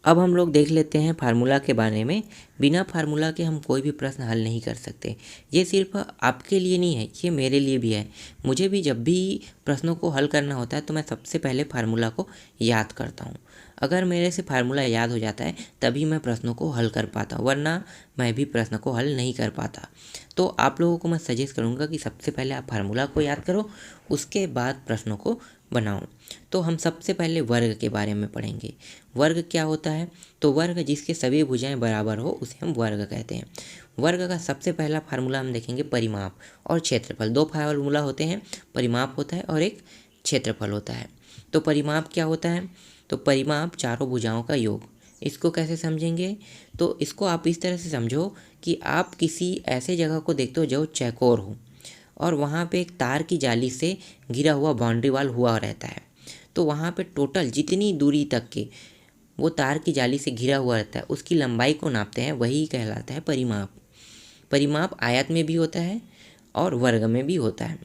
अब हम लोग देख लेते हैं फार्मूला के बारे में। बिना फार्मूला के हम कोई भी प्रश्न हल नहीं कर सकते। ये सिर्फ आपके लिए नहीं है, ये मेरे लिए भी है। मुझे भी जब भी प्रश्नों को हल करना होता है तो मैं सबसे पहले फार्मूला को याद करता हूँ। अगर मेरे से फार्मूला याद हो जाता है तभी मैं प्रश्नों को हल कर पाता हूँ, वरना मैं भी प्रश्न को हल नहीं कर पाता। तो आप लोगों को मैं सजेस्ट करूँगा कि सबसे पहले आप फार्मूला को याद करो, उसके बाद प्रश्नों को बनाओ। तो हम सबसे पहले वर्ग के बारे में पढ़ेंगे। वर्ग क्या होता है? तो वर्ग जिसके सभी भुजाएं बराबर हो उसे हम वर्ग कहते हैं। वर्ग का सबसे पहला फार्मूला हम देखेंगे परिमाप और क्षेत्रफल। दो फार्मूला होते हैं, परिमाप होता है और एक क्षेत्रफल होता है। तो परिमाप क्या होता है? तो परिमाप चारों भुजाओं का योग। इसको कैसे समझेंगे? तो इसको आप इस तरह से समझो कि आप किसी ऐसे जगह को देखते हो जो चौकोर हो और वहाँ पे एक तार की जाली से घिरा हुआ बाउंड्री वाल हुआ रहता है। तो वहाँ पे टोटल जितनी दूरी तक के वो तार की जाली से घिरा हुआ रहता है उसकी लंबाई को नापते हैं, वही कहलाता है परिमाप। परिमाप आयत में भी होता है और वर्ग में भी होता है।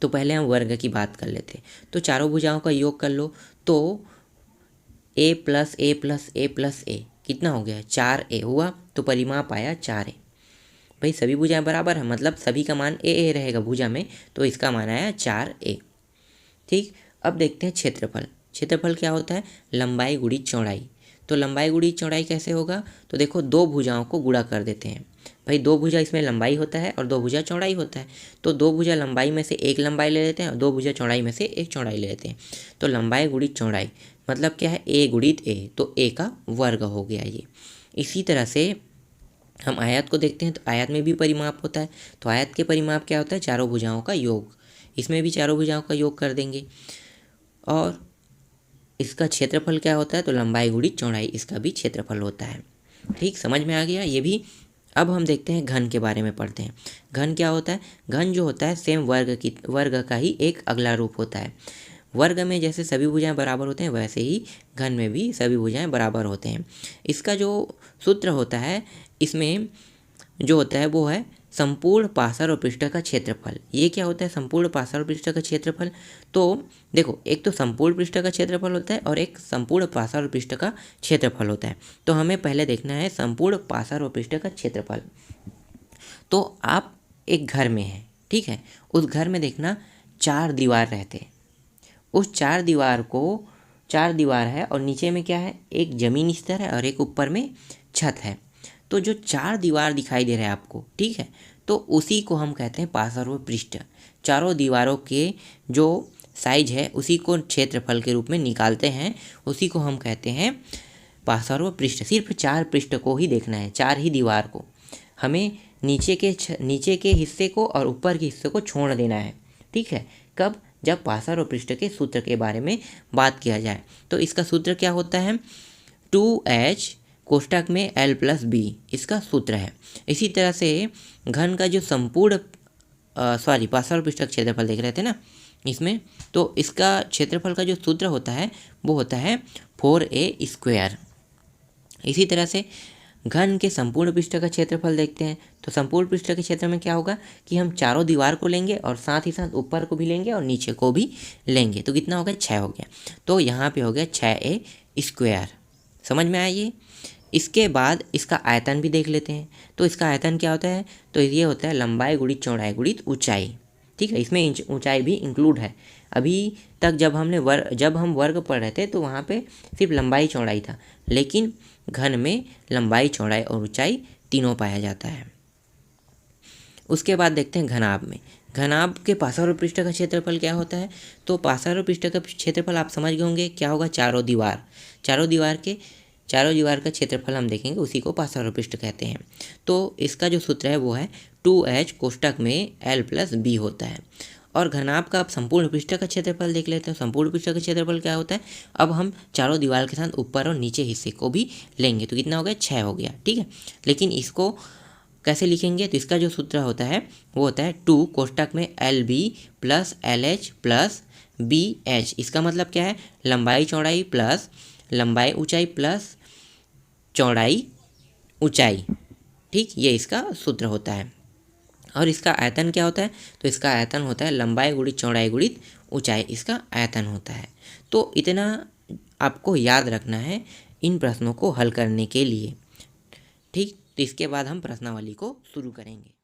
तो पहले हम वर्ग की बात कर लेते हैं। तो चारों भुजाओं का योग कर लो तो a plus A plus A plus A कितना हो गया? 4a हुआ। तो परिमाप आया 4a। भाई सभी भुजाएं बराबर है, मतलब सभी का मान ए रहेगा भुजा में, तो इसका मान आया 4a। ठीक, अब देखते हैं क्षेत्रफल। क्षेत्रफल क्या होता है? लंबाई गुणी चौड़ाई। तो लंबाई गुणी चौड़ाई कैसे होगा? तो देखो दो भुजाओं को गुणा कर देते हैं। भाई दो भुजा इसमें लंबाई होता है और दो भुजा चौड़ाई होता है। तो दो भुजा लंबाई में से एक लंबाई ले लेते हैं और दो भुजा चौड़ाई में से एक चौड़ाई ले लेते हैं। तो लंबाई गुणी चौड़ाई मतलब क्या है? ए गुणित ए, तो ए का वर्ग हो गया ये। इसी तरह से हम आयत को देखते हैं। तो आयत में भी परिमाप होता है। तो आयत के परिमाप क्या होता है? चारों भुजाओं का योग। इसमें भी चारों भुजाओं का योग कर देंगे। और इसका क्षेत्रफल क्या होता है? तो लंबाई गुणी चौड़ाई, इसका भी क्षेत्रफल होता है। ठीक, समझ में आ गया ये भी। अब हम देखते हैं घन के बारे में पढ़ते हैं। घन क्या होता है? घन जो होता है सेम वर्ग का ही एक अगला रूप होता है। वर्ग में जैसे सभी भुजाएं बराबर होते हैं वैसे ही घन में भी सभी भुजाएं बराबर होते हैं। इसका जो सूत्र होता है, इसमें जो होता है वो है संपूर्ण पार्श्व और पृष्ठ का क्षेत्रफल। ये क्या होता है संपूर्ण पार्श्व और पृष्ठ का क्षेत्रफल? तो देखो एक तो संपूर्ण पृष्ठ का क्षेत्रफल होता है और एक संपूर्ण पार्श्व और पृष्ठ का क्षेत्रफल होता है। तो हमें पहले देखना है संपूर्ण पार्श्व और पृष्ठ का क्षेत्रफल। तो आप एक घर में हैं, ठीक है, उस घर में देखना 4 दीवार रहते हैं। उस 4 दीवार है और नीचे में क्या है? एक जमीन स्तर है और एक ऊपर में छत है। तो जो 4 दीवार दिखाई दे रहा है आपको, ठीक है, तो उसी को हम कहते हैं पार्श्व और पृष्ठ। चारों दीवारों के जो साइज है उसी को क्षेत्रफल के रूप में निकालते हैं, उसी को हम कहते हैं पार्श्व और पृष्ठ। सिर्फ 4 पृष्ठ को ही देखना है, 4 ही दीवार को। हमें नीचे के हिस्से को और ऊपर के हिस्से को छोड़ देना है, ठीक है। कब? जब पार्श्व और पृष्ठ के सूत्र के बारे में बात किया जाए। तो इसका सूत्र क्या होता है? 2h कोष्टक में l प्लस बी, इसका सूत्र है। इसी तरह से घन का जो संपूर्ण पार्श्व और पृष्ठ का क्षेत्रफल देख रहे थे ना इसमें, तो इसका क्षेत्रफल का जो सूत्र होता है वो होता है 4a²। इसी तरह से घन के संपूर्ण पृष्ठ का क्षेत्रफल देखते हैं। तो संपूर्ण पृष्ठ के क्षेत्र में क्या होगा कि हम चारों दीवार को लेंगे और साथ ही साथ ऊपर को भी लेंगे और नीचे को भी लेंगे। तो कितना हो गया? 6 हो गया। तो यहाँ पे हो गया 6a²। समझ में आया ये? इसके बाद इसका आयतन भी देख लेते हैं। तो इसका आयतन क्या होता है? तो ये होता है लंबाई गुणित चौड़ाई गुणित ऊंचाई, ठीक है। इसमें ऊंचाई भी इंक्लूड है। अभी तक जब हम वर्ग पढ़ रहे थे तो वहाँ पे सिर्फ लंबाई चौड़ाई था, लेकिन घन में लंबाई चौड़ाई और ऊंचाई तीनों पाया जाता है। उसके बाद देखते हैं घनाभ में। घनाभ के पार्श्व और पृष्ठ का क्षेत्रफल क्या होता है? तो पार्श्व और पृष्ठ का क्षेत्रफल आप समझ गए होंगे क्या होगा? चारों दीवार का क्षेत्रफल हम देखेंगे, उसी को पार्श्व और पृष्ठ कहते हैं। तो इसका जो सूत्र है वो है 2h कोष्टक में l प्लस बी होता है। और घनाभ का आप संपूर्ण पृष्ठ का क्षेत्रफल देख लेते हैं। संपूर्ण पृष्ठ का क्षेत्रफल क्या होता है? अब हम चारों दीवार के साथ ऊपर और नीचे हिस्से को भी लेंगे। तो कितना हो गया? 6 हो गया, ठीक है। लेकिन इसको कैसे लिखेंगे? तो इसका जो सूत्र होता है वो होता है 2 कोष्टक में L B plus L H plus B H. इसका मतलब क्या है? लंबाई चौड़ाई प्लस लंबाई ऊंचाई प्लस चौड़ाई ऊंचाई, ठीक, ये इसका सूत्र होता है। और इसका आयतन क्या होता है? तो इसका आयतन होता है लंबाई गुणित चौड़ाई गुणित ऊंचाई, इसका आयतन होता है। तो इतना आपको याद रखना है, इन प्रश्नों को हल करने के लिए। ठीक, तो इसके बाद हम प्रश्नावली को शुरू करेंगे।